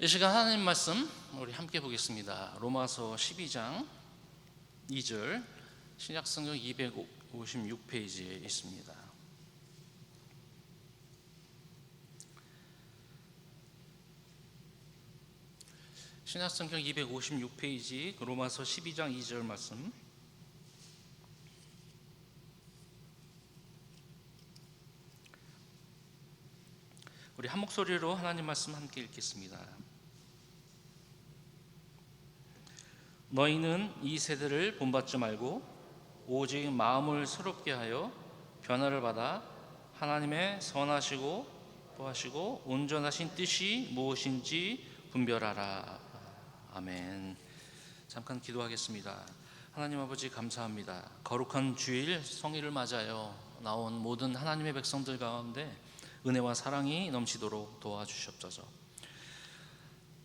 이 시간 하나님 말씀 우리 함께 보겠습니다. 로마서 12장 2절, 신약성경 256페이지에 있습니다. 신약성경 256페이지 로마서 12장 2절 말씀, 우리 한 목소리로 하나님 말씀 함께 읽겠습니다. 너희는 이 세대를 본받지 말고 오직 마음을 새롭게 하여 변화를 받아 하나님의 선하시고 기뻐하시고 온전하신 뜻이 무엇인지 분별하라. 아멘. 잠깐 기도하겠습니다. 하나님 아버지, 감사합니다. 거룩한 주일 성일을 맞아요 나온 모든 하나님의 백성들 가운데 은혜와 사랑이 넘치도록 도와주시옵소서.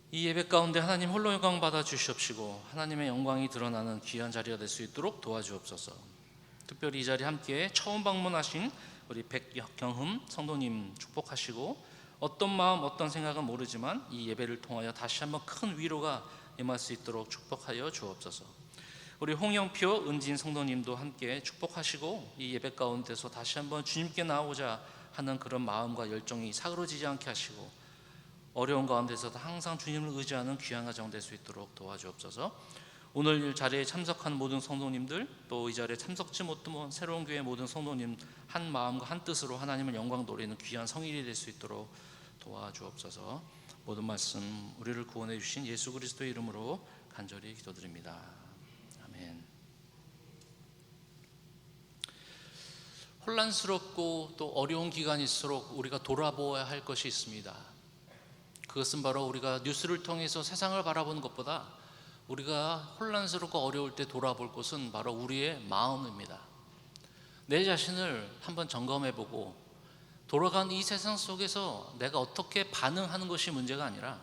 이 예배 가운데 하나님 홀로 영광 받아 주시옵시고 하나님의 영광이 드러나는 귀한 자리가 될 수 있도록 도와주옵소서. 특별히 이 자리에 함께 처음 방문하신 우리 백경흠 성도님 축복하시고, 어떤 마음 어떤 생각은 모르지만 이 예배를 통하여 다시 한번 큰 위로가 임할 수 있도록 축복하여 주옵소서. 우리 홍영표 은진 성도님도 함께 축복하시고 이 예배 가운데서 다시 한번 주님께 나오자 하는 그런 마음과 열정이 사그러지지 않게 하시고, 어려운 가운데서도 항상 주님을 의지하는 귀한 가정 될 수 있도록 도와주옵소서. 오늘 자리에 참석한 모든 성도님들, 또 이 자리에 참석지 못한 새로운 교회 모든 성도님 한 마음과 한 뜻으로 하나님을 영광 돌리는 귀한 성일이 될 수 있도록 도와주옵소서. 모든 말씀 우리를 구원해 주신 예수 그리스도의 이름으로 간절히 기도드립니다. 아멘. 혼란스럽고 또 어려운 기간일수록 우리가 돌아보아야 할 것이 있습니다. 그것은 바로 우리가 뉴스를 통해서 세상을 바라보는 것보다 우리가 혼란스럽고 어려울 때 돌아볼 것은 바로 우리의 마음입니다. 내 자신을 한번 점검해보고 돌아간 이 세상 속에서 내가 어떻게 반응하는 것이 문제가 아니라,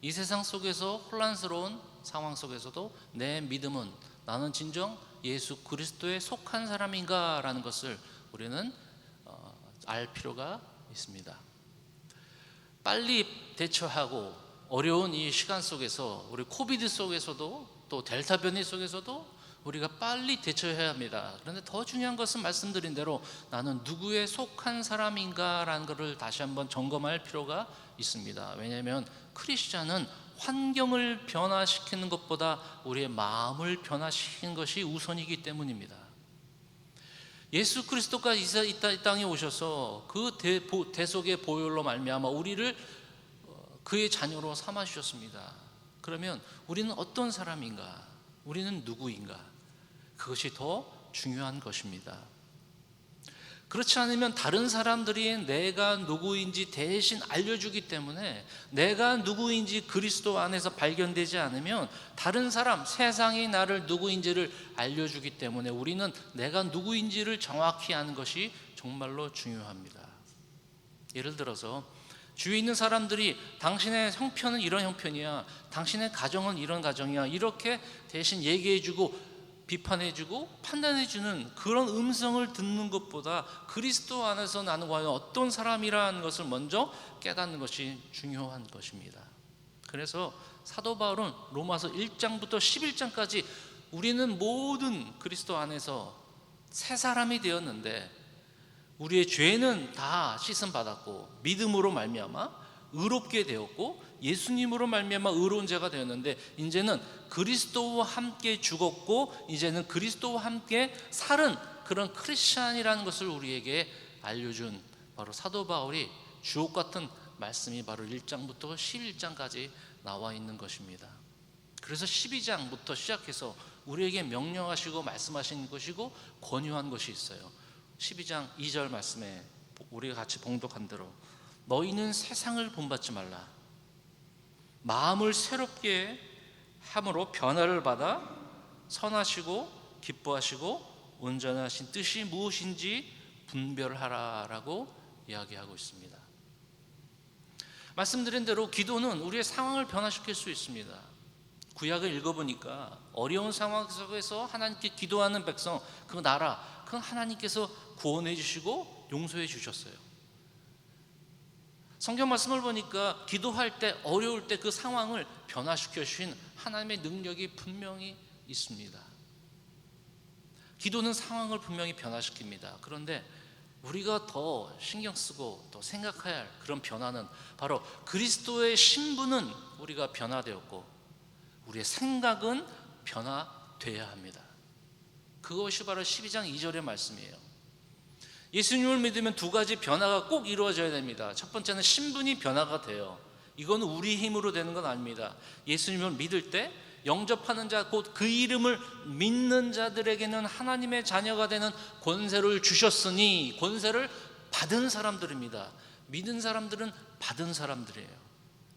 이 세상 속에서 혼란스러운 상황 속에서도 내 믿음은 나는 진정 예수 그리스도에 속한 사람인가 라는 것을 우리는 알 필요가 있습니다. 빨리 대처하고 어려운 이 시간 속에서, 우리 코비드 속에서도 또 델타 변이 속에서도 우리가 빨리 대처해야 합니다. 그런데 더 중요한 것은 말씀드린 대로 나는 누구에 속한 사람인가 라는 것을 다시 한번 점검할 필요가 있습니다. 왜냐하면 크리스찬은 환경을 변화시키는 것보다 우리의 마음을 변화시키는 것이 우선이기 때문입니다. 예수 그리스도가 이 땅에 오셔서 그 대속의 보혈로 말미암아 우리를 그의 자녀로 삼아 주셨습니다. 그러면 우리는 어떤 사람인가? 우리는 누구인가? 그것이 더 중요한 것입니다. 그렇지 않으면 다른 사람들이 내가 누구인지 대신 알려주기 때문에, 내가 누구인지 그리스도 안에서 발견되지 않으면 다른 사람, 세상이 나를 누구인지를 알려주기 때문에 우리는 내가 누구인지를 정확히 아는 것이 정말로 중요합니다. 예를 들어서 주위에 있는 사람들이 당신의 형편은 이런 형편이야, 당신의 가정은 이런 가정이야, 이렇게 대신 얘기해주고 비판해주고 판단해주는 그런 음성을 듣는 것보다 그리스도 안에서 나는 과연 어떤 사람이라는 것을 먼저 깨닫는 것이 중요한 것입니다. 그래서 사도 바울은 로마서 1장부터 11장까지 우리는 모든 그리스도 안에서 새 사람이 되었는데 우리의 죄는 다 씻음 받았고 믿음으로 말미암아 의롭게 되었고 예수님으로 말미암아 의로운 자가 되었는데, 이제는 그리스도와 함께 죽었고 이제는 그리스도와 함께 살은 그런 크리스찬이라는 것을 우리에게 알려준 바로 사도 바울이 주옥 같은 말씀이 바로 1장부터 11장까지 나와 있는 것입니다. 그래서 12장부터 시작해서 우리에게 명령하시고 말씀하신 것이고 권유한 것이 있어요. 12장 2절 말씀에 우리가 같이 봉독한 대로 너희는 세상을 본받지 말라. 마음을 새롭게 함으로 변화를 받아 선하시고 기뻐하시고 온전하신 뜻이 무엇인지 분별하라라고 이야기하고 있습니다. 말씀드린 대로 기도는 우리의 상황을 변화시킬 수 있습니다. 구약을 읽어보니까 어려운 상황 속에서 하나님께 기도하는 백성, 그 나라, 그 하나님께서 구원해 주시고 용서해 주셨어요. 성경 말씀을 보니까 기도할 때, 어려울 때 그 상황을 변화시켜 주신 하나님의 능력이 분명히 있습니다. 기도는 상황을 분명히 변화시킵니다. 그런데 우리가 더 신경 쓰고 또 생각해야 할 그런 변화는 바로 그리스도의 신분은 우리가 변화되었고 우리의 생각은 변화되어야 합니다. 그것이 바로 12장 2절의 말씀이에요. 예수님을 믿으면 두 가지 변화가 꼭 이루어져야 됩니다. 첫 번째는 신분이 변화가 돼요. 이건 우리 힘으로 되는 건 아닙니다. 예수님을 믿을 때 영접하는 자, 곧 그 이름을 믿는 자들에게는 하나님의 자녀가 되는 권세를 주셨으니, 권세를 받은 사람들입니다. 믿은 사람들은 받은 사람들이에요.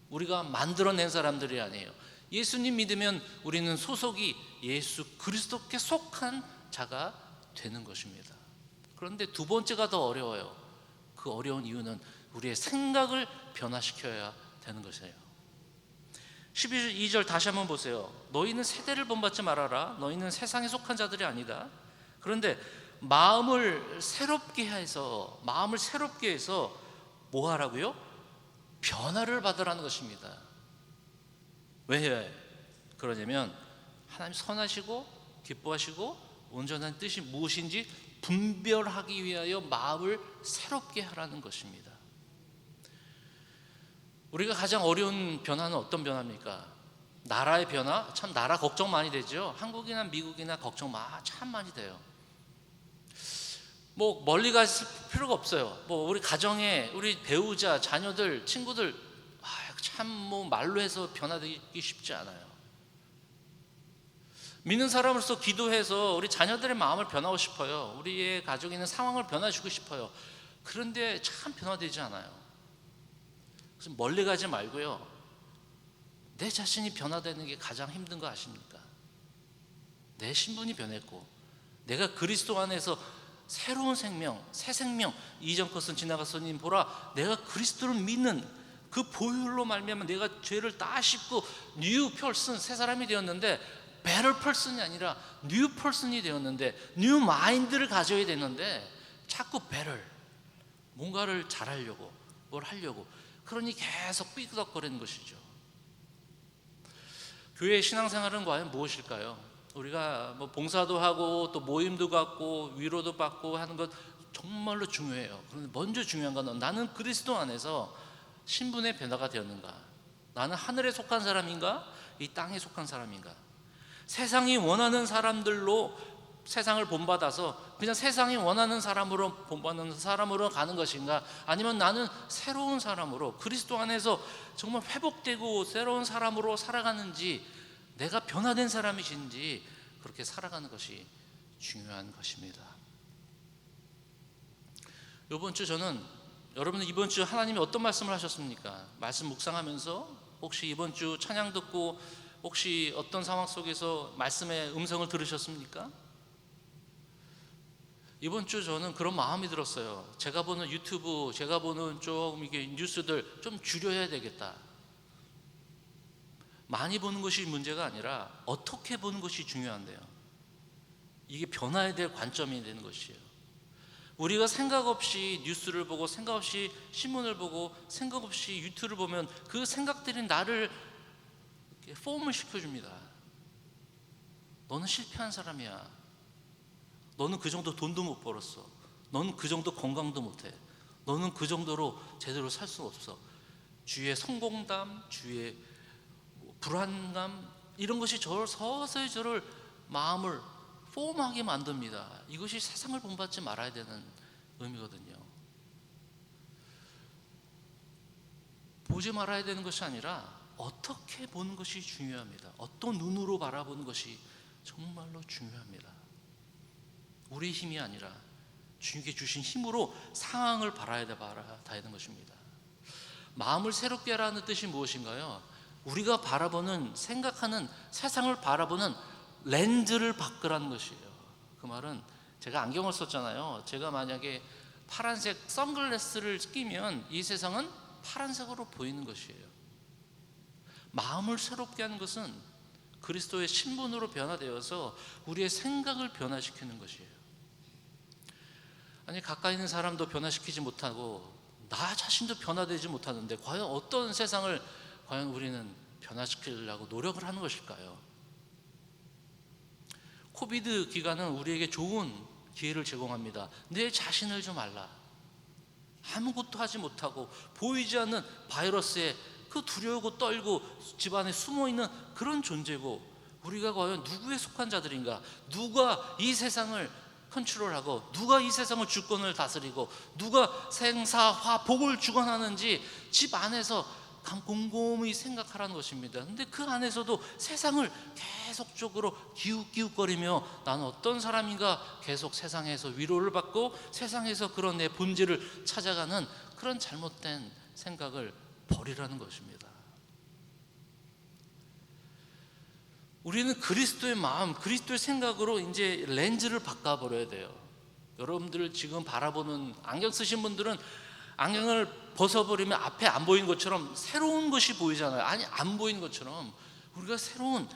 우리가 만들어낸 사람들이 아니에요. 예수님 믿으면 우리는 소속이 예수 그리스도께 속한 자가 되는 것입니다. 그런데 두 번째가 더 어려워요. 그 어려운 이유는 우리의 생각을 변화시켜야 되는 것이에요. 12절 다시 한번 보세요. 너희는 세대를 본받지 말아라. 너희는 세상에 속한 자들이 아니다. 그런데 마음을 새롭게 해서 뭐 하라고요? 변화를 받으라는 것입니다. 왜 그러냐면 하나님 선하시고 기뻐하시고 온전한 뜻이 무엇인지 분별하기 위하여 마음을 새롭게 하라는 것입니다. 우리가 가장 어려운 변화는 어떤 변화입니까? 나라의 변화? 참 나라 걱정 많이 되죠. 한국이나 미국이나 걱정 참 많이 돼요. 뭐 멀리 갈 필요가 없어요. 뭐 우리 가정에 우리 배우자, 자녀들, 친구들 참 뭐 말로 해서 변화되기 쉽지 않아요. 믿는 사람으로서 기도해서 우리 자녀들의 마음을 변하고 싶어요. 우리의 가족에 있는 상황을 변화주고 싶어요. 그런데 참 변화되지 않아요. 그래서 멀리 가지 말고요, 내 자신이 변화되는 게 가장 힘든 거 아십니까? 내 신분이 변했고 내가 그리스도 안에서 새로운 생명, 새 생명, 이전 것은 지나갔으니 보라, 내가 그리스도를 믿는 그 보혈로 말미암아 내가 죄를 다 씻고 뉴 퍼슨, 새 사람이 되었는데, better person이 아니라 new person이 되었는데, new mind를 가져야 되는데 자꾸 better, 뭔가를 잘하려고, 뭘 하려고, 그러니 계속 삐그덕거리는 것이죠. 교회의 신앙생활은 과연 무엇일까요? 우리가 뭐 봉사도 하고 또 모임도 갖고 위로도 받고 하는 것 정말로 중요해요. 그런데 먼저 중요한 건 나는 그리스도 안에서 신분의 변화가 되었는가? 나는 하늘에 속한 사람인가? 이 땅에 속한 사람인가? 세상이 원하는 사람들로 세상을 본받아서 그냥 세상이 원하는 사람으로 본받는 사람으로 가는 것인가? 아니면 나는 새로운 사람으로 그리스도 안에서 정말 회복되고 새로운 사람으로 살아가는지, 내가 변화된 사람이신지 그렇게 살아가는 것이 중요한 것입니다. 이번 주 여러분은 이번 주 하나님이 어떤 말씀을 하셨습니까? 말씀 묵상하면서 혹시 이번 주 찬양 듣고 혹시 어떤 상황 속에서 말씀의 음성을 들으셨습니까? 이번 주 저는 그런 마음이 들었어요. 제가 보는 유튜브, 제가 보는 좀 이게 뉴스들 좀 줄여야 되겠다. 많이 보는 것이 문제가 아니라 어떻게 보는 것이 중요한데요. 이게 변화해야 될 관점이 되는 것이에요. 우리가 생각 없이 뉴스를 보고 생각 없이 신문을 보고 생각 없이 유튜브를 보면 그 생각들이 나를 폼을 시켜줍니다. 너는 실패한 사람이야. 너는 그 정도 돈도 못 벌었어. 너는 그 정도 건강도 못해. 너는 그 정도로 제대로 살 수 없어. 주위의 성공담, 주위의 불안감, 이런 것이 저를 서서히 저를 마음을 폼하게 만듭니다. 이것이 세상을 본받지 말아야 되는 의미거든요. 보지 말아야 되는 것이 아니라 어떻게 보는 것이 중요합니다. 어떤 눈으로 바라보는 것이 정말로 중요합니다. 우리 힘이 아니라 주님께 주신 힘으로 상황을 바라야 되는 것입니다. 마음을 새롭게 하라는 뜻이 무엇인가요? 우리가 바라보는, 생각하는, 세상을 바라보는 렌즈를 바꾸라는 것이에요. 그 말은, 제가 안경을 썼잖아요. 제가 만약에 파란색 선글라스를 끼면 이 세상은 파란색으로 보이는 것이에요. 마음을 새롭게 하는 것은 그리스도의 신분으로 변화되어서 우리의 생각을 변화시키는 것이에요. 아니, 가까이 있는 사람도 변화시키지 못하고 나 자신도 변화되지 못하는데 과연 어떤 세상을 과연 우리는 변화시키려고 노력을 하는 것일까요? 코비드 기간은 우리에게 좋은 기회를 제공합니다. 내 자신을 좀 알라. 아무것도 하지 못하고 보이지 않는 바이러스에 그 두려우고 떨고 집안에 숨어있는 그런 존재고, 우리가 과연 누구에 속한 자들인가, 누가 이 세상을 컨트롤하고 누가 이 세상을 주권을 다스리고 누가 생사화 복을 주관하는지 집 안에서 곰곰이 생각하라는 것입니다. 근데 그 안에서도 세상을 계속적으로 기웃기웃거리며 나는 어떤 사람인가 계속 세상에서 위로를 받고 세상에서 그런 내 본질을 찾아가는 그런 잘못된 생각을 버리라는 것입니다. 우리는 그리스도의 마음, 그리스도의 생각으로 이제 렌즈를 바꿔버려야 돼요. 여러분들 지금 바라보는, 안경 쓰신 분들은 안경을 벗어버리면 앞에 안 보이는 것처럼 새로운 것이 보이잖아요. 아니, 안 보이는 것처럼 우리가 새로운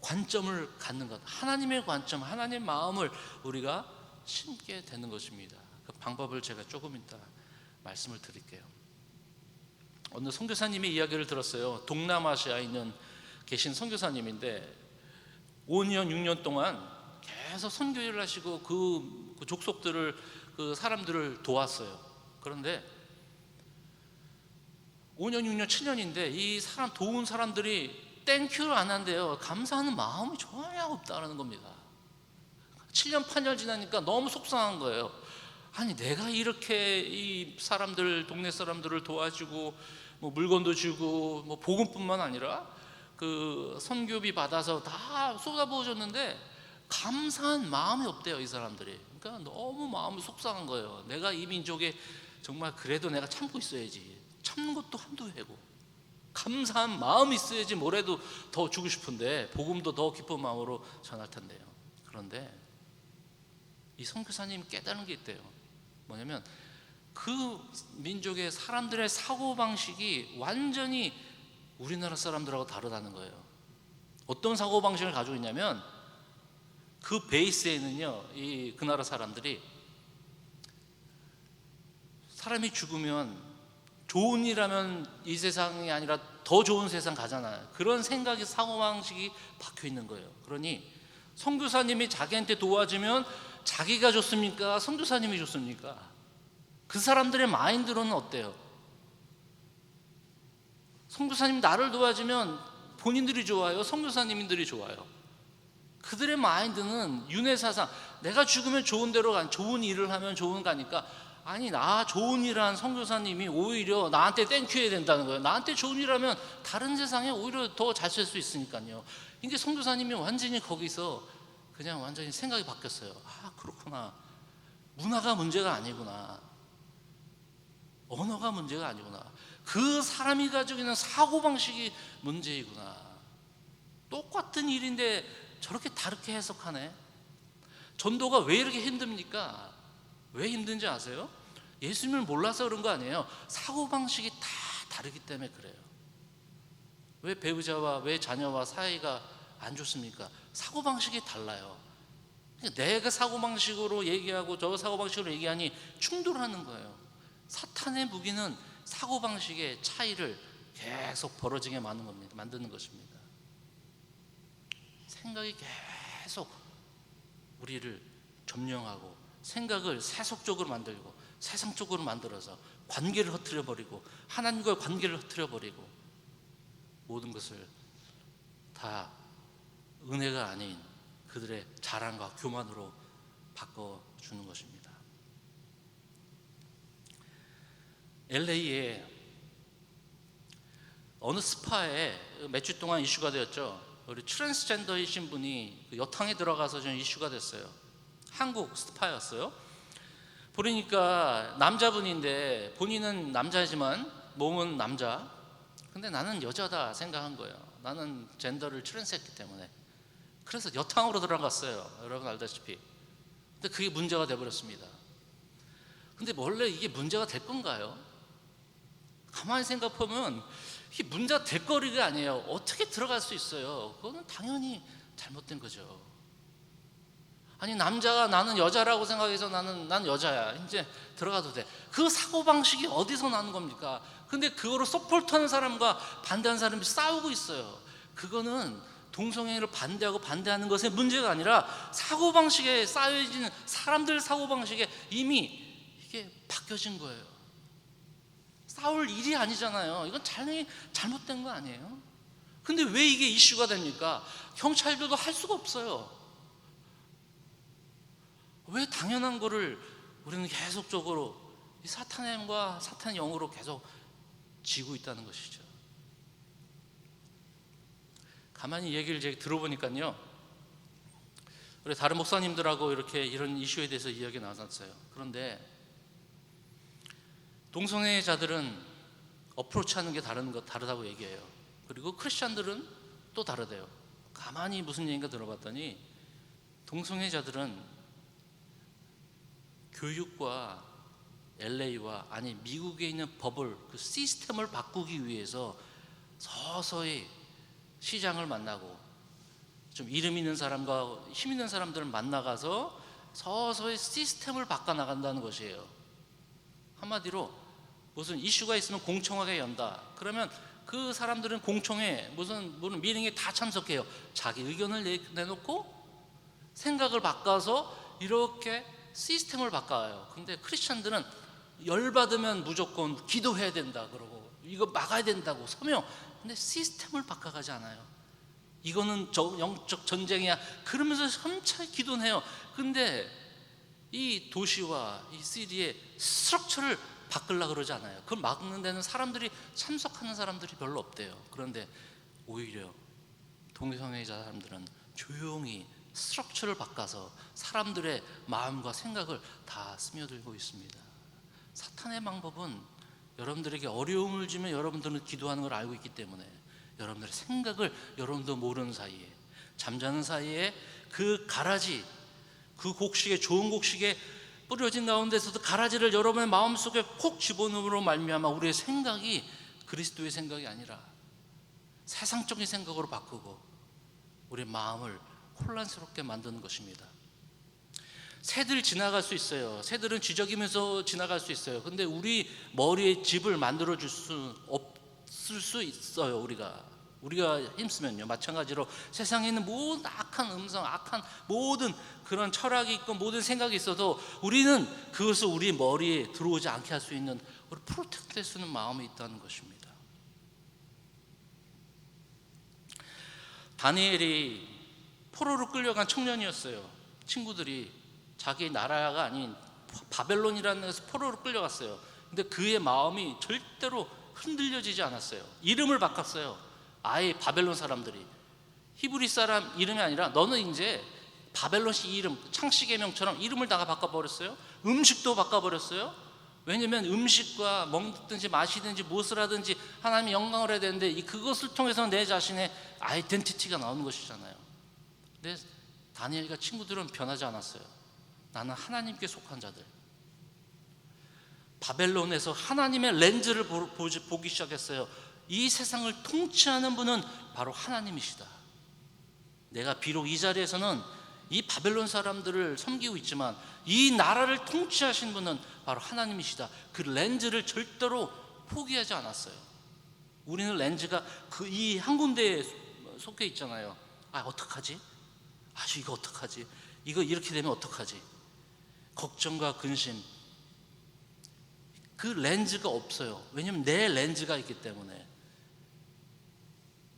관점을 갖는 것, 하나님의 관점, 하나님의 마음을 우리가 심게 되는 것입니다. 그 방법을 제가 조금 이따 말씀을 드릴게요. 어느 선교사님의 이야기를 들었어요. 동남아시아에 계신 선교사님인데 5년 6년 동안 계속 선교를 하시고 그 족속들을, 그 사람들을 도왔어요. 그런데 5년 6년 7년인데 이 사람 도운 사람들이 땡큐를 안 한대요. 감사하는 마음이 전혀 없다는 겁니다. 7년 8년 지나니까 너무 속상한 거예요. 아니, 내가 이렇게 이 사람들, 동네 사람들을 도와주고 뭐 물건도 주고 뭐 복음뿐만 아니라 그 선교비 받아서 다 쏟아부어줬는데 감사한 마음이 없대요, 이 사람들이. 그러니까 너무 마음이 속상한 거예요. 내가 이 민족에 정말 그래도 내가 참고 있어야지. 참는 것도 한두 해고 감사한 마음이 있어야지 뭐래도 더 주고 싶은데 복음도 더 기쁜 마음으로 전할 텐데요. 그런데 이 선교사님이 깨달은 게 있대요. 뭐냐면 그 민족의 사람들의 사고방식이 완전히 우리나라 사람들하고 다르다는 거예요. 어떤 사고방식을 가지고 있냐면 그 베이스에는요, 그 나라 사람들이 사람이 죽으면 좋은 일하면 이 세상이 아니라 더 좋은 세상 가잖아요. 그런 생각이, 사고방식이 박혀 있는 거예요. 그러니 선교사님이 자기한테 도와주면 자기가 좋습니까? 선교사님이 좋습니까? 그 사람들의 마인드로는 어때요? 선교사님 나를 도와주면 본인들이 좋아요? 선교사님들이 좋아요? 그들의 마인드는 윤회사상, 내가 죽으면 좋은 데로 가, 좋은 일을 하면 좋은 가니까, 아니, 나 좋은 일을 한 선교사님이 오히려 나한테 땡큐 해야 된다는 거예요. 나한테 좋은 일 하면 다른 세상에 오히려 더 잘 살 수 있으니까요. 이게 선교사님이 완전히 거기서 그냥 완전히 생각이 바뀌었어요. 아, 그렇구나. 문화가 문제가 아니구나. 언어가 문제가 아니구나. 그 사람이 가지고 있는 사고방식이 문제이구나. 똑같은 일인데 저렇게 다르게 해석하네. 전도가 왜 이렇게 힘듭니까? 왜 힘든지 아세요? 예수님을 몰라서 그런 거 아니에요. 사고방식이 다 다르기 때문에 그래요. 왜 배우자와, 왜 자녀와 사이가 안 좋습니까? 사고방식이 달라요. 내가 사고방식으로 얘기하고 저 사고방식으로 얘기하니 충돌하는 거예요. 사탄의 무기는 사고방식의 차이를 계속 벌어지게 만드는 것입니다. 생각이 계속 우리를 점령하고 생각을 세속적으로 만들고 세상적으로 만들어서 관계를 흐트려버리고 하나님과의 관계를 흐트려버리고 모든 것을 다 은혜가 아닌 그들의 자랑과 교만으로 바꿔주는 것입니다. LA에 어느 스파에 몇 주 동안 이슈가 되었죠. 우리 트랜스젠더이신 분이 여탕에 들어가서 좀 이슈가 됐어요. 한국 스파였어요. 보니까 남자분인데 본인은 남자지만 몸은 남자. 근데 나는 여자다 생각한 거예요. 나는 젠더를 트랜스했기 때문에. 그래서 여탕으로 들어갔어요. 여러분 알다시피. 근데 그게 문제가 돼버렸습니다. 근데 원래 이게 문제가 될 건가요? 가만히 생각해보면 이게 문제가 될 거리가 아니에요. 어떻게 들어갈 수 있어요? 그거는 당연히 잘못된 거죠. 아니 남자가 나는 여자라고 생각해서 난 여자야, 이제 들어가도 돼. 그 사고방식이 어디서 나는 겁니까? 근데 그거를 서포트하는 사람과 반대하는 사람이 싸우고 있어요. 그거는 동성애를 반대하는 것의 문제가 아니라 사고방식에 쌓여진 사람들 사고방식에 이미 이게 바뀌어진 거예요. 싸울 일이 아니잖아요. 이건 잘못된 거 아니에요? 근데 왜 이게 이슈가 됩니까? 경찰들도 할 수가 없어요. 왜 당연한 거를 우리는 계속적으로 이 사탄의 힘과 사탄의 영으로 계속 지고 있다는 것이죠. 가만히 얘기를 들어보니까요, 우리 다른 목사님들하고 이렇게 이런 이슈에 대해서 이야기 나눴어요. 그런데 동성애자들은 어프로치하는 게 다르다고 얘기해요. 그리고 크리스찬들은 또 다르대요. 가만히 무슨 얘기인가 들어봤더니 동성애자들은 교육과 LA와 아니 미국에 있는 법을 그 시스템을 바꾸기 위해서 서서히 시장을 만나고 좀 이름 있는 사람과 힘 있는 사람들을 만나가서 서서히 시스템을 바꿔 나간다는 것이에요. 한마디로 무슨 이슈가 있으면 공청회에 연다. 그러면 그 사람들은 공청회 무슨 미팅에 다 참석해요. 자기 의견을 내놓고 생각을 바꿔서 이렇게 시스템을 바꿔요. 근데 크리스찬들은 열받으면 무조건 기도해야 된다 그러고 이거 막아야 된다고 서명. 근데 시스템을 바꿔가지 않아요. 이거는 영적 전쟁이야 그러면서 점차 기도는 해요. 근데 이 도시와 이 시리의 스트럭처를 바꾸려고 그러지 않아요. 그걸 막는 데는 참석하는 사람들이 별로 없대요. 그런데 오히려 동성애자 사람들은 조용히 스트럭처를 바꿔서 사람들의 마음과 생각을 다 스며들고 있습니다. 사탄의 방법은 여러분들에게 어려움을 주면 여러분들은 기도하는 걸 알고 있기 때문에 여러분들의 생각을 여러분도 모르는 사이에 잠자는 사이에 그 가라지, 그 곡식에 좋은 곡식에 뿌려진 가운데서도 가라지를 여러분의 마음속에 콕 집어넣음으로 말미암아 우리의 생각이 그리스도의 생각이 아니라 세상적인 생각으로 바꾸고 우리의 마음을 혼란스럽게 만드는 것입니다. 새들 지나갈 수 있어요. 새들은 쥐저기면서 지나갈 수 있어요. 근데 우리 머리에 집을 만들어 줄 수 없을 수 있어요. 우리가 힘쓰면요. 마찬가지로 세상에 있는 모든 악한 음성, 악한 모든 그런 철학이 있고 모든 생각이 있어도 우리는 그것을 우리 머리에 들어오지 않게 할 수 있는 우리 프로텍트 할 수 있는 마음이 있다는 것입니다. 다니엘이 포로로 끌려간 청년이었어요. 친구들이 자기 나라가 아닌 바벨론이라는 데서 포로로 끌려갔어요. 근데 그의 마음이 절대로 흔들려지지 않았어요. 이름을 바꿨어요. 아예 바벨론 사람들이 히브리 사람 이름이 아니라 너는 이제 바벨론식 이름, 창씨개명처럼 이름을 다 바꿔버렸어요. 음식도 바꿔버렸어요. 왜냐하면 음식과 먹든지 마시든지 무엇을 하든지 하나님의 영광을 해야 되는데 그것을 통해서 내 자신의 아이덴티티가 나오는 것이잖아요. 근데 다니엘과 친구들은 변하지 않았어요. 나는 하나님께 속한 자들. 바벨론에서 하나님의 렌즈를 보기 시작했어요. 이 세상을 통치하는 분은 바로 하나님이시다. 내가 비록 이 자리에서는 이 바벨론 사람들을 섬기고 있지만 이 나라를 통치하신 분은 바로 하나님이시다. 그 렌즈를 절대로 포기하지 않았어요. 우리는 렌즈가 이 한 군데에 속해 있잖아요. 어떡하지? 이거 어떡하지? 이거 이렇게 되면 어떡하지? 걱정과 근심. 그 렌즈가 없어요. 왜냐하면 내 렌즈가 있기 때문에.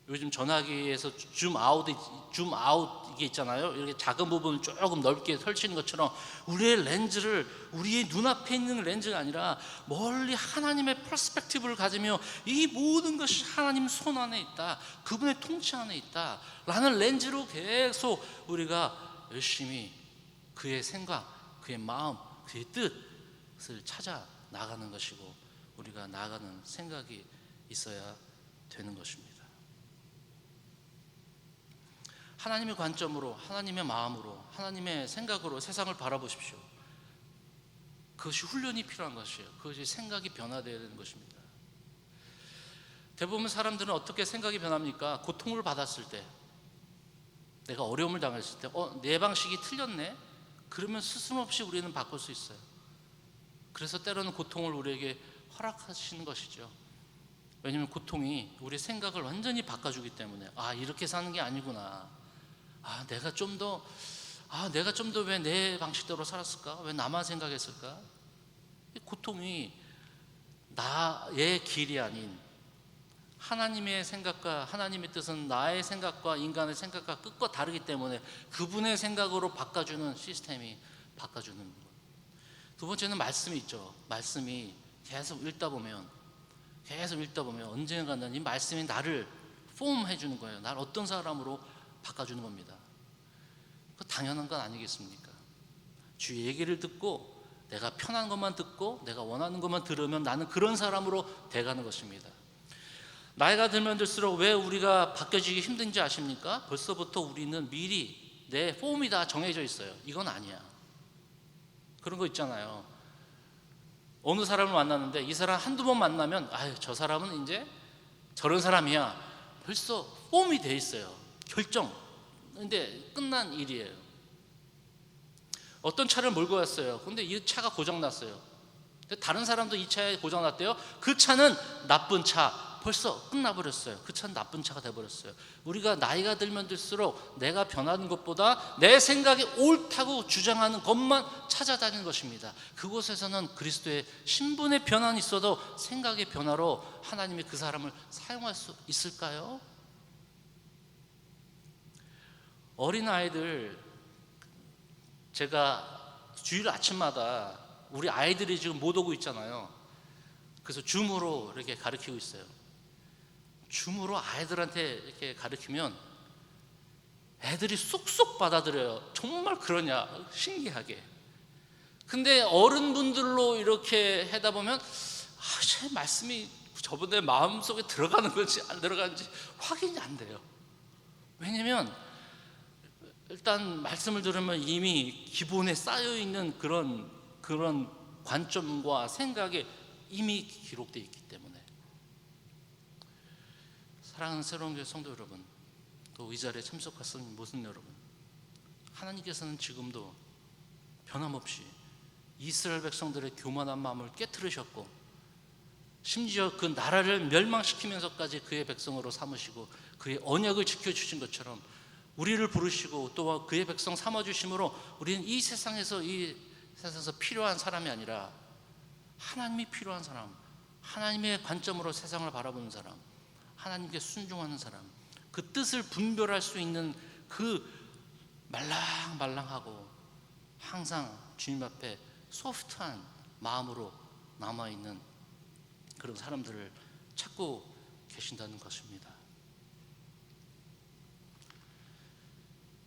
요즘 전화기에서 줌 아웃 이게 있잖아요. 이렇게 작은 부분을 조금 넓게 설치는 것처럼 우리의 렌즈를 우리의 눈앞에 있는 렌즈가 아니라 멀리 하나님의 퍼스펙티브를 가지며 이 모든 것이 하나님 손 안에 있다. 그분의 통치 안에 있다. 라는 렌즈로 계속 우리가 열심히 그의 생각, 그의 마음, 그의 뜻을 찾아 나가는 것이고 우리가 나아가는 생각이 있어야 되는 것입니다. 하나님의 관점으로, 하나님의 마음으로, 하나님의 생각으로 세상을 바라보십시오. 그것이 훈련이 필요한 것이에요. 그것이 생각이 변화되어야 되는 것입니다. 대부분 사람들은 어떻게 생각이 변합니까? 고통을 받았을 때, 내가 어려움을 당했을 때 내 방식이 틀렸네? 그러면 스스럼 없이 우리는 바꿀 수 있어요. 그래서 때로는 고통을 우리에게 허락하시는 것이죠. 왜냐하면 고통이 우리 생각을 완전히 바꿔주기 때문에 이렇게 사는 게 아니구나. 내가 좀 더 왜 내 방식대로 살았을까? 왜 나만 생각했을까? 이 고통이 나의 길이 아닌 하나님의 생각과 하나님의 뜻은 나의 생각과 인간의 생각과 끝과 다르기 때문에 그분의 생각으로 바꿔주는 시스템이 바꿔주는 것. 두 번째는 말씀이 있죠. 말씀이 계속 읽다 보면 언젠가는 이 말씀이 나를 폼해 주는 거예요. 나를 어떤 사람으로 바꿔주는 겁니다. 그 당연한 건 아니겠습니까? 주 얘기를 듣고 내가 편한 것만 듣고 내가 원하는 것만 들으면 나는 그런 사람으로 돼가는 것입니다. 나이가 들면 들수록 왜 우리가 바뀌어지기 힘든지 아십니까? 벌써부터 우리는 미리 내 폼이 다 정해져 있어요. 이건 아니야. 그런 거 있잖아요. 어느 사람을 만났는데 이 사람 한두 번 만나면 저 사람은 이제 저런 사람이야. 벌써 폼이 돼 있어요. 결정. 근데 끝난 일이에요. 어떤 차를 몰고 왔어요. 근데 이 차가 고장났어요. 다른 사람도 이 차에 고장났대요. 그 차는 나쁜 차. 벌써 끝나버렸어요. 그 차는 나쁜 차가 돼버렸어요. 우리가 나이가 들면 들수록 내가 변하는 것보다 내 생각이 옳다고 주장하는 것만 찾아다니는 것입니다. 그곳에서는 그리스도의 신분의 변화는 있어도 생각의 변화로 하나님이 그 사람을 사용할 수 있을까요? 어린아이들, 제가 주일 아침마다 우리 아이들이 지금 못 오고 있잖아요. 그래서 줌으로 이렇게 가르치고 있어요. 줌으로 아이들한테 이렇게 가르치면 애들이 쏙쏙 받아들여요. 정말 그러냐 신기하게. 근데 어른분들로 이렇게 하다 보면 제 말씀이 저분의 마음속에 들어가는 건지 안 들어가는지 확인이 안 돼요. 왜냐면 일단 말씀을 들으면 이미 기본에 쌓여있는 그런 관점과 생각에 이미 기록되어 있기 때문에. 사랑하는 새로운 교회 성도 여러분, 또 이 자리에 참석하신 모든 여러분, 하나님께서는 지금도 변함없이 이스라엘 백성들의 교만한 마음을 깨트리셨고 심지어 그 나라를 멸망시키면서까지 그의 백성으로 삼으시고 그의 언약을 지켜주신 것처럼 우리를 부르시고 또 그의 백성 삼아주심으로 우리는 이 세상에서 필요한 사람이 아니라 하나님이 필요한 사람, 하나님의 관점으로 세상을 바라보는 사람, 하나님께 순종하는 사람, 그 뜻을 분별할 수 있는 그 말랑말랑하고 항상 주님 앞에 소프트한 마음으로 남아있는 그런 사람들을 찾고 계신다는 것입니다.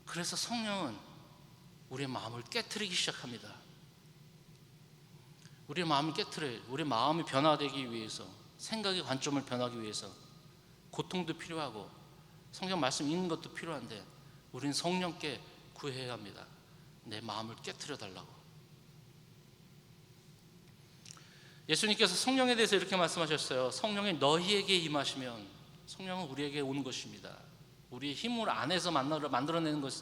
그래서 성령은 우리의 마음을 깨트리기 시작합니다. 우리의 마음을 깨트려요. 우리의 마음이 변화되기 위해서, 생각의 관점을 변하기 위해서 고통도 필요하고 성경 말씀 읽는 것도 필요한데 우리는 성령께 구해야 합니다. 내 마음을 깨트려 달라고. 예수님께서 성령에 대해서 이렇게 말씀하셨어요. 성령이 너희에게 임하시면, 성령은 우리에게 오는 것입니다. 우리의 힘을 안에서 만들어내는 것,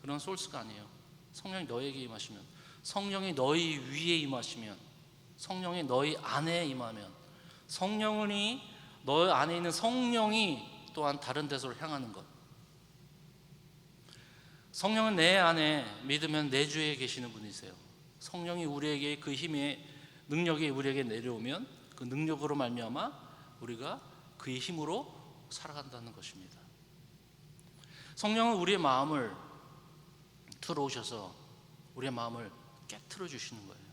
그런 소스가 아니에요. 성령이 너희에게 임하시면, 성령이 너희 위에 임하시면, 성령이 너희 안에 임하면, 성령이 너희 안에 있는 성령이 또한 다른 데서로 향하는 것. 성령은 내 안에 믿으면 내 주에 계시는 분이세요. 성령이 우리에게 그 힘의 능력이 우리에게 내려오면 그 능력으로 말미암아 우리가 그의 힘으로 살아간다는 것입니다. 성령은 우리의 마음을 들어오셔서 우리의 마음을 깨트려 주시는 거예요.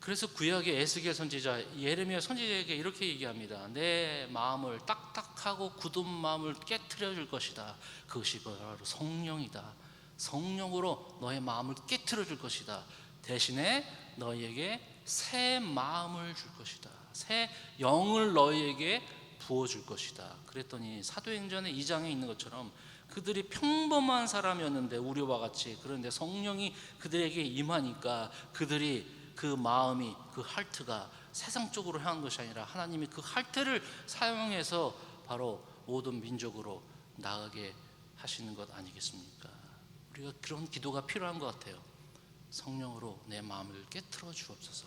그래서 구약의 에스겔 선지자, 예레미야 선지자에게 이렇게 얘기합니다. 내 마음을 딱딱하고 굳은 마음을 깨트려 줄 것이다. 그것이 바로 성령이다. 성령으로 너의 마음을 깨트려 줄 것이다. 대신에 너희에게 새 마음을 줄 것이다. 새 영을 너희에게 부어줄 것이다. 그랬더니 사도행전의 2장에 있는 것처럼 그들이 평범한 사람이었는데 우리와 같이, 그런데 성령이 그들에게 임하니까 그들이 그 마음이, 그 할트가 세상 쪽으로 향한 것이 아니라 하나님이 그 할트를 사용해서 바로 모든 민족으로 나가게 하시는 것 아니겠습니까? 우리가 그런 기도가 필요한 것 같아요. 성령으로 내 마음을 깨트려 주옵소서.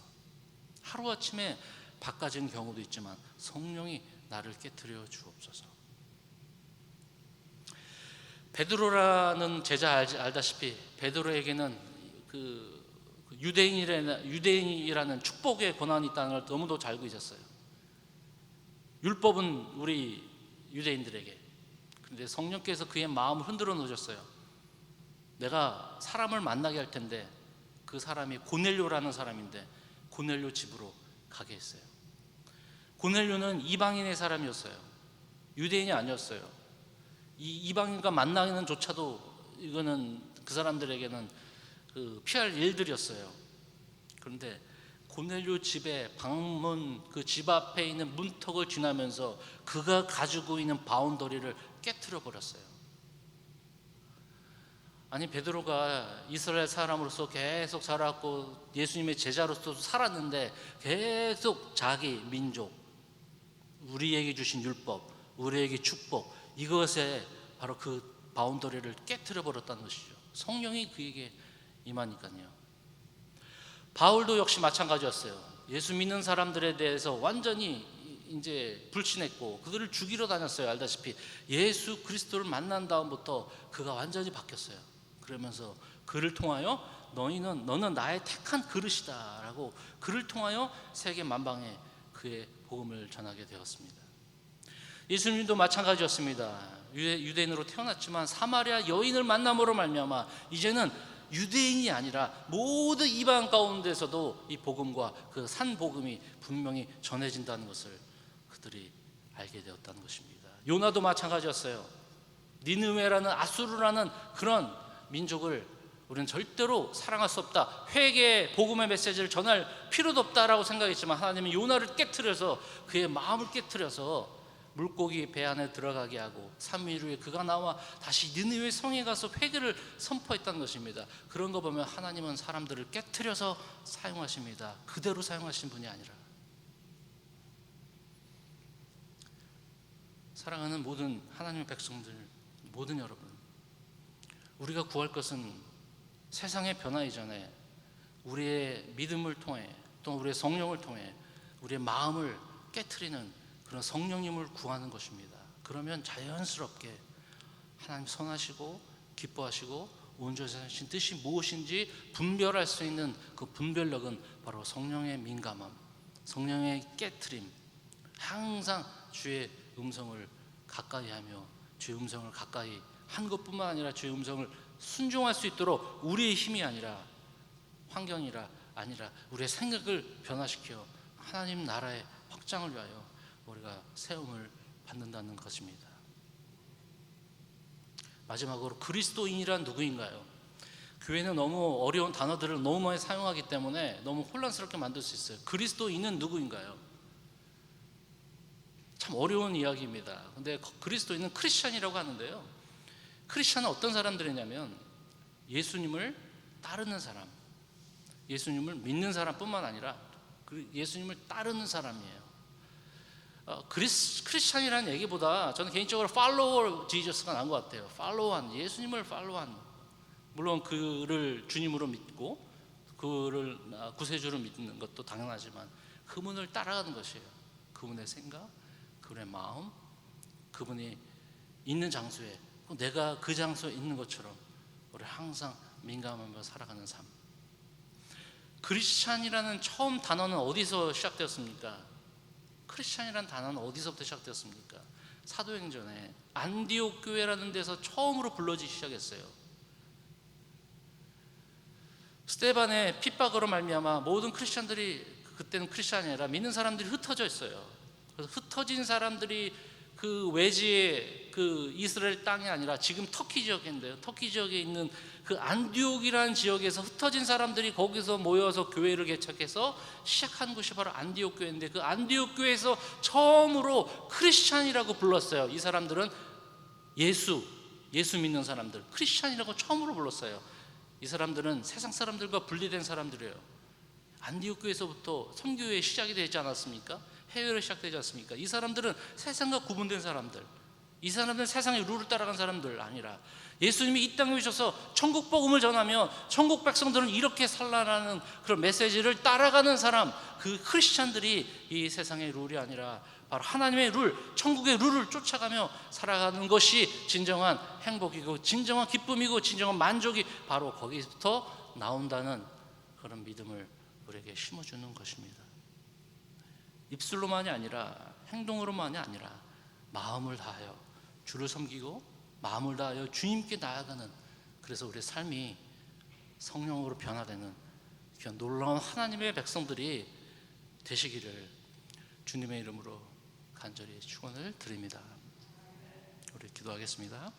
하루아침에 바꿔진 경우도 있지만 성령이 나를 깨트려 주옵소서. 베드로라는 제자 알다시피 베드로에게는 그 유대인이라는 축복의 권한이 있다는 걸 너무도 잘 알고 있었어요. 율법은 우리 유대인들에게, 그런데 성령께서 그의 마음을 흔들어 놓으셨어요. 내가 사람을 만나게 할 텐데 그 사람이 고넬료라는 사람인데 고넬료 집으로 가게 했어요. 고넬료는 이방인의 사람이었어요. 유대인이 아니었어요. 이 이방인과 만나는 조차도 이거는 그 사람들에게는 피할 일들이었어요. 그런데 고넬료 집의 방문, 그 집 앞에 있는 문턱을 지나면서 그가 가지고 있는 바운더리를 깨트려 버렸어요. 아니, 베드로가 이스라엘 사람으로서 계속 살았고 예수님의 제자로서 살았는데 계속 자기 민족, 우리에게 주신 율법, 우리에게 축복, 이것에 바로 그 바운더리를 깨트려 버렸다는 것이죠. 성령이 그에게 임하니까요. 바울도 역시 마찬가지였어요. 예수 믿는 사람들에 대해서 완전히 이제 불신했고 그들을 죽이러 다녔어요. 알다시피 예수 그리스도를 만난 다음부터 그가 완전히 바뀌었어요. 그러면서 그를 통하여 너는 나의 택한 그릇이다 라고 그를 통하여 세계 만방에 그의 복음을 전하게 되었습니다. 예수님도 마찬가지였습니다. 유대인으로 태어났지만 사마리아 여인을 만남으로 말미암아 이제는 유대인이 아니라 모든 이방 가운데서도 이 복음과 그 산 복음이 분명히 전해진다는 것을 그들이 알게 되었다는 것입니다. 요나도 마찬가지였어요. 니느웨라는 아수르라는 그런 민족을 우리는 절대로 사랑할 수 없다, 회개의 복음의 메시지를 전할 필요도 없다라고 생각했지만 하나님은 요나를 깨트려서 그의 마음을 깨트려서 물고기 배 안에 들어가게 하고 3일 후에 그가 나와 다시 니느웨 성에 가서 회개를 선포했다는 것입니다. 그런 거 보면 하나님은 사람들을 깨트려서 사용하십니다. 그대로 사용하신 분이 아니라. 사랑하는 모든 하나님의 백성들, 모든 여러분, 우리가 구할 것은 세상의 변화 이전에 우리의 믿음을 통해 또 우리의 성령을 통해 우리의 마음을 깨트리는 그런 성령님을 구하는 것입니다. 그러면 자연스럽게 하나님 선하시고 기뻐하시고 온전하신 뜻이 무엇인지 분별할 수 있는 그 분별력은 바로 성령의 민감함, 성령의 깨트림, 항상 주의 음성을 가까이 하며 주의 음성을 가까이 한 것뿐만 아니라 주의 음성을 순종할 수 있도록 우리의 힘이 아니라 환경이라 아니라 우리의 생각을 변화시켜 하나님 나라의 확장을 위하여 우리가 세움을 받는다는 것입니다. 마지막으로 그리스도인이란 누구인가요? 교회는 너무 어려운 단어들을 너무 많이 사용하기 때문에 너무 혼란스럽게 만들 수 있어요. 그리스도인은 누구인가요? 참 어려운 이야기입니다. 근데 그리스도인은 크리스찬이라고 하는데요, 크리스찬은 어떤 사람들이냐면 예수님을 따르는 사람, 예수님을 믿는 사람뿐만 아니라 예수님을 따르는 사람이에요. 크리스찬이라는 얘기보다 저는 개인적으로 팔로워 지저스가 나은 것 같아요. 팔로우한, 예수님을 팔로우한, 물론 그를 주님으로 믿고 그를 구세주로 믿는 것도 당연하지만 그분을 따라가는 것이에요. 그분의 생각, 그분의 마음, 그분이 있는 장소에 내가 그 장소에 있는 것처럼 우리 항상 민감하며 살아가는 삶. 크리스찬이라는 처음 단어는 어디서 시작되었습니까? 크리스찬이라는 단어는 어디서부터 시작되었습니까? 사도행전에 안디옥 교회라는 데서 처음으로 불러지기 시작했어요. 스데반의 핍박으로 말미암아 모든 크리스찬들이, 그때는 크리스찬이 아니라 믿는 사람들이 흩어져 있어요. 그래서 흩어진 사람들이 그 외지의 그 이스라엘 땅이 아니라 지금 터키 지역인데요, 터키 지역에 있는 그 안디옥이라는 지역에서 흩어진 사람들이 거기서 모여서 교회를 개척해서 시작한 곳이 바로 안디옥 교회인데, 그 안디옥 교회에서 처음으로 크리스찬이라고 불렀어요. 이 사람들은 예수 믿는 사람들, 크리스찬이라고 처음으로 불렀어요. 이 사람들은 세상 사람들과 분리된 사람들이에요. 안디옥 교회에서부터 선교회 시작이 되지 않았습니까? 해외로 시작되지 않습니까? 이 사람들은 세상과 구분된 사람들, 이 사람들은 세상의 룰을 따라간 사람들 아니라 예수님이 이 땅에 오셔서 천국 복음을 전하면 천국 백성들은 이렇게 살라라는 그런 메시지를 따라가는 사람, 그 크리스찬들이 이 세상의 룰이 아니라 바로 하나님의 룰, 천국의 룰을 쫓아가며 살아가는 것이 진정한 행복이고 진정한 기쁨이고 진정한 만족이 바로 거기서부터 나온다는 그런 믿음을 우리에게 심어주는 것입니다. 입술로만이 아니라 행동으로만이 아니라 마음을 다하여 주를 섬기고 마음을 다하여 주님께 나아가는, 그래서 우리의 삶이 성령으로 변화되는 그런 놀라운 하나님의 백성들이 되시기를 주님의 이름으로 간절히 축원을 드립니다. 우리 기도하겠습니다.